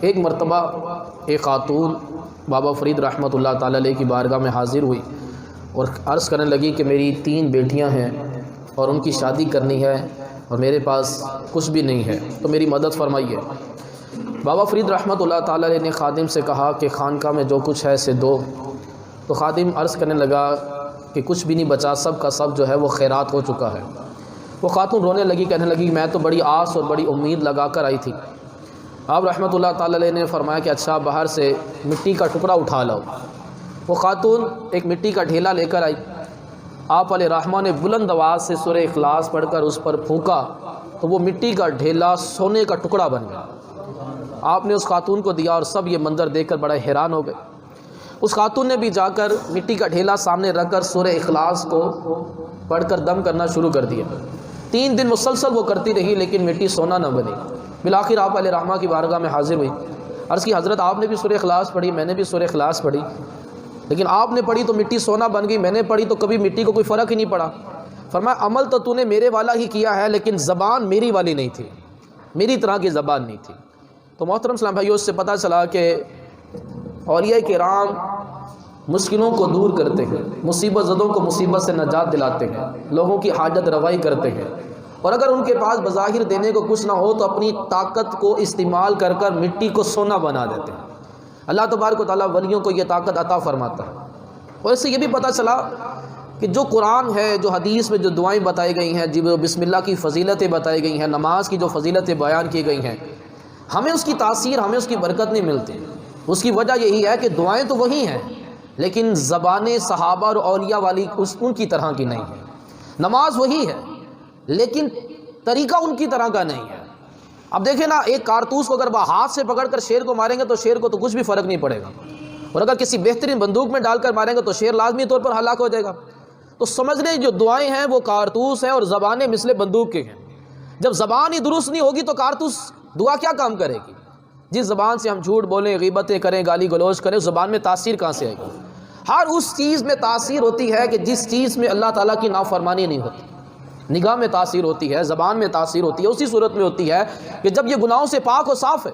ایک مرتبہ ایک خاتون بابا فرید رحمۃ اللہ تعالی علیہ کی بارگاہ میں حاضر ہوئی اور عرض کرنے لگی کہ میری 3 بیٹیاں ہیں اور ان کی شادی کرنی ہے اور میرے پاس کچھ بھی نہیں ہے، تو میری مدد فرمائیے۔ بابا فرید رحمۃ اللہ تعالی علیہ نے خادم سے کہا کہ خانقاہ میں جو کچھ ہے اسے دو، تو خادم عرض کرنے لگا کہ کچھ بھی نہیں بچا، سب کا سب جو ہے وہ خیرات ہو چکا ہے۔ وہ خاتون رونے لگی، کہنے لگی میں تو بڑی آس اور بڑی امید لگا کر آئی تھی۔ آپ رحمۃ اللہ تعالی علیہ نے فرمایا کہ اچھا باہر سے مٹی کا ٹکڑا اٹھا لاؤ۔ وہ خاتون ایک مٹی کا ڈھیلا لے کر آئی۔ آپ علیہ رحمٰ نے بلند آواز سے سورہ اخلاص پڑھ کر اس پر پھونکا تو وہ مٹی کا ڈھیلا سونے کا ٹکڑا بن گیا۔ آپ نے اس خاتون کو دیا اور سب یہ منظر دیکھ کر بڑا حیران ہو گئے۔ اس خاتون نے بھی جا کر مٹی کا ڈھیلا سامنے رکھ کر سورہ اخلاص کو پڑھ کر دم کرنا شروع کر دیا۔ 3 دن مسلسل وہ کرتی رہی لیکن مٹی سونا نہ بنی۔ بالآخر آپ علیہ رحمٰ کی بارگاہ میں حاضر ہوئی، عرض کی حضرت آپ نے بھی سورہ اخلاص پڑھی، میں نے بھی سورہ اخلاص پڑھی، لیکن آپ نے پڑھی تو مٹی سونا بن گئی، میں نے پڑھی تو کبھی مٹی کو کوئی فرق ہی نہیں پڑا۔ فرمایا عمل تو نے میرے والا ہی کیا ہے لیکن زبان میری والی نہیں تھی، میری طرح کی زبان نہیں تھی۔ تو محترم اسلام بھائیو، اس سے پتہ چلا کہ اولیاء کرام مشکلوں کو دور کرتے ہیں، مصیبت زدوں کو مصیبت سے نجات دلاتے ہیں، لوگوں کی حاجت روائی کرتے ہیں، اور اگر ان کے پاس بظاہر دینے کو کچھ نہ ہو تو اپنی طاقت کو استعمال کر کر مٹی کو سونا بنا دیتے ہیں۔ اللہ تبارک و تعالیٰ ولیوں کو یہ طاقت عطا فرماتا ہے۔ اور اس سے یہ بھی پتہ چلا کہ جو قرآن ہے، جو حدیث میں جو دعائیں بتائی گئی ہیں، جو بسم اللہ کی فضیلتیں بتائی گئی ہیں، نماز کی جو فضیلتیں بیان کی گئی ہیں، ہمیں اس کی تاثیر، ہمیں اس کی برکت نہیں ملتی۔ اس کی وجہ یہی ہے کہ دعائیں تو وہی ہیں لیکن زبانیں صحابہ اور اولیاء والی ان کی طرح کی نہیں ہے۔ نماز وہی ہے لیکن طریقہ ان کی طرح کا نہیں ہے۔ اب دیکھیں نا، ایک کارتوس کو اگر ہاتھ سے پکڑ کر شیر کو ماریں گے تو شیر کو تو کچھ بھی فرق نہیں پڑے گا، اور اگر کسی بہترین بندوق میں ڈال کر ماریں گے تو شیر لازمی طور پر ہلاک ہو جائے گا۔ تو سمجھ لیں جو دعائیں ہیں وہ کارتوس ہیں اور زبانیں مثل بندوق کے ہیں۔ جب زبان ہی درست نہیں ہوگی تو کارتوس دعا کیا کام کرے گی؟ جس زبان سے ہم جھوٹ بولیں، غیبتیں کریں، گالی گلوچ کریں، زبان میں تاثیر کہاں سے آئے گی؟ ہر اس چیز میں تاثیر ہوتی ہے کہ جس چیز میں اللہ تعالیٰ کی نافرمانی نہیں ہوتی۔ نگاہ میں تاثیر ہوتی ہے، زبان میں تاثیر ہوتی ہے، اسی صورت میں ہوتی ہے کہ جب یہ گناہوں سے پاک و صاف ہے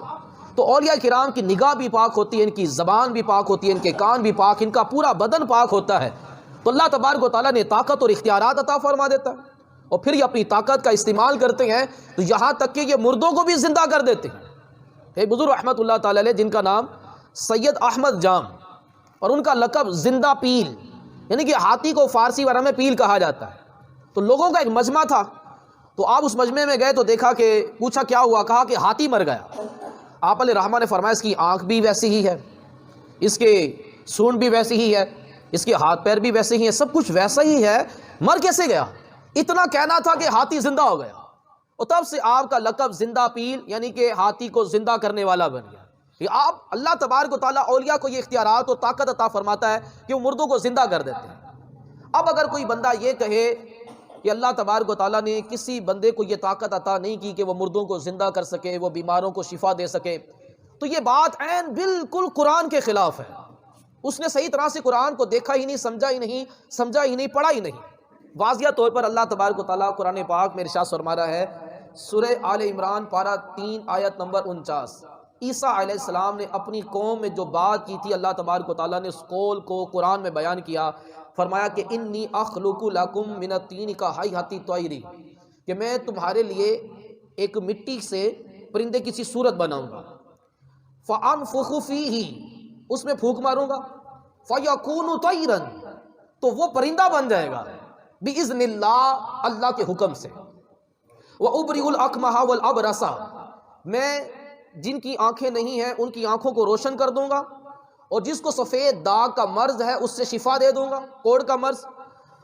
تو اولیاء کرام کی نگاہ بھی پاک ہوتی ہے، ان کی زبان بھی پاک ہوتی ہے، ان کے کان بھی پاک، ان کا پورا بدن پاک ہوتا ہے، تو اللہ تبارک و تعالیٰ نے طاقت اور اختیارات عطا فرما دیتا ہے، اور پھر یہ اپنی طاقت کا استعمال کرتے ہیں تو یہاں تک کہ یہ مردوں کو بھی زندہ کر دیتے ہیں۔ ایک بزرگ رحمۃ اللہ تعالی علیہ جن کا نام سید احمد جام اور ان کا لقب زندہ پیل، یعنی کہ ہاتھی کو فارسی ورن میں پیل کہا جاتا ہے، تو لوگوں کا ایک مجمع تھا، تو آپ اس مجمع میں گئے تو دیکھا کہ پوچھا کیا ہوا، کہا کہ ہاتھی مر گیا۔ آپ علیہ رحمٰ نے فرمایا اس کی آنکھ بھی ویسی ہی ہے، اس کے سونڈ بھی ویسی ہی ہے، اس کے ہاتھ پیر بھی ویسے ہی ہیں، سب کچھ ویسا ہی ہے، مر کیسے گیا؟ اتنا کہنا تھا کہ ہاتھی زندہ ہو گیا، اور تب سے آپ کا لقب زندہ پیل یعنی کہ ہاتھی کو زندہ کرنے والا بن گیا۔ یہ آپ اللہ تبارک و تعالیٰ اولیاء کو یہ اختیارات اور طاقت عطا فرماتا ہے کہ وہ مردوں کو زندہ کر دیتے ہیں۔ اب اگر کوئی بندہ یہ کہے کہ اللہ تبارک و تعالیٰ نے کسی بندے کو یہ طاقت عطا نہیں کی کہ وہ مردوں کو زندہ کر سکے، وہ بیماروں کو شفا دے سکے، تو یہ بات عین بالکل قرآن کے خلاف ہے۔ اس نے صحیح طرح سے قرآن کو دیکھا ہی نہیں، سمجھا ہی نہیں، پڑھا ہی نہیں۔ واضح طور پر اللہ تبارک و تعالیٰ قرآن پاک میں ارشاد فرما رہا ہے، سورہ آل عمران پارہ 3 آیت نمبر 49، عیسیٰ علیہ السلام نے اپنی قوم میں جو بات کی تھی اللہ تبارک و تعالیٰ نے اس قول کو قرآن میں بیان کیا، فرمایا کہ انی اخلق لکم من الطین کہیئۃ الطیر، کہ میں تمہارے لیے ایک مٹی سے پرندے کی سی صورت بناؤں گا، فانفخ فیہ، اس میں پھونک ماروں گا، فیکون طیرا، تو وہ پرندہ بن جائے گا، باذن اللہ، اللہ کے حکم سے، وابرئ الاکمہ والابرص، میں جن کی آنکھیں نہیں ہیں ان کی آنکھوں کو روشن کر دوں گا، اور جس کو سفید داغ کا مرض ہے اس سے شفا دے دوں گا، کوڑ کا مرض،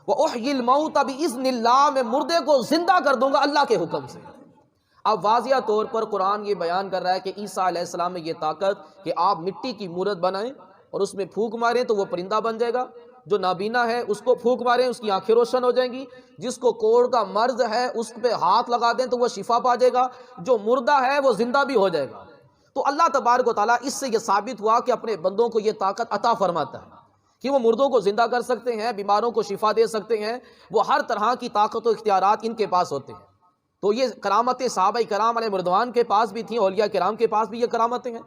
وَأُحْيِي الْمَوْتَ بِإِذْنِ اللَّهِ، میں مردے کو زندہ کر دوں گا اللہ کے حکم سے۔ اب واضح طور پر قرآن یہ بیان کر رہا ہے کہ عیسیٰ علیہ السلام میں یہ طاقت کہ آپ مٹی کی مورت بنائیں اور اس میں پھونک ماریں تو وہ پرندہ بن جائے گا، جو نابینا ہے اس کو پھونک ماریں اس کی آنکھیں روشن ہو جائیں گی، جس کو کوڑ کا مرض ہے اس پہ ہاتھ لگا دیں تو وہ شفا پا جائے گا، جو مردہ ہے وہ زندہ بھی ہو جائے گا۔ تو اللہ تبارک و تعالیٰ اس سے یہ ثابت ہوا کہ اپنے بندوں کو یہ طاقت عطا فرماتا ہے کہ وہ مردوں کو زندہ کر سکتے ہیں، بیماروں کو شفا دے سکتے ہیں، وہ ہر طرح کی طاقت و اختیارات ان کے پاس ہوتے ہیں۔ تو یہ کرامتیں صحابہ کرام علیہ مردوان کے پاس بھی تھیں، اولیاء کرام کے پاس بھی یہ کرامتیں ہیں۔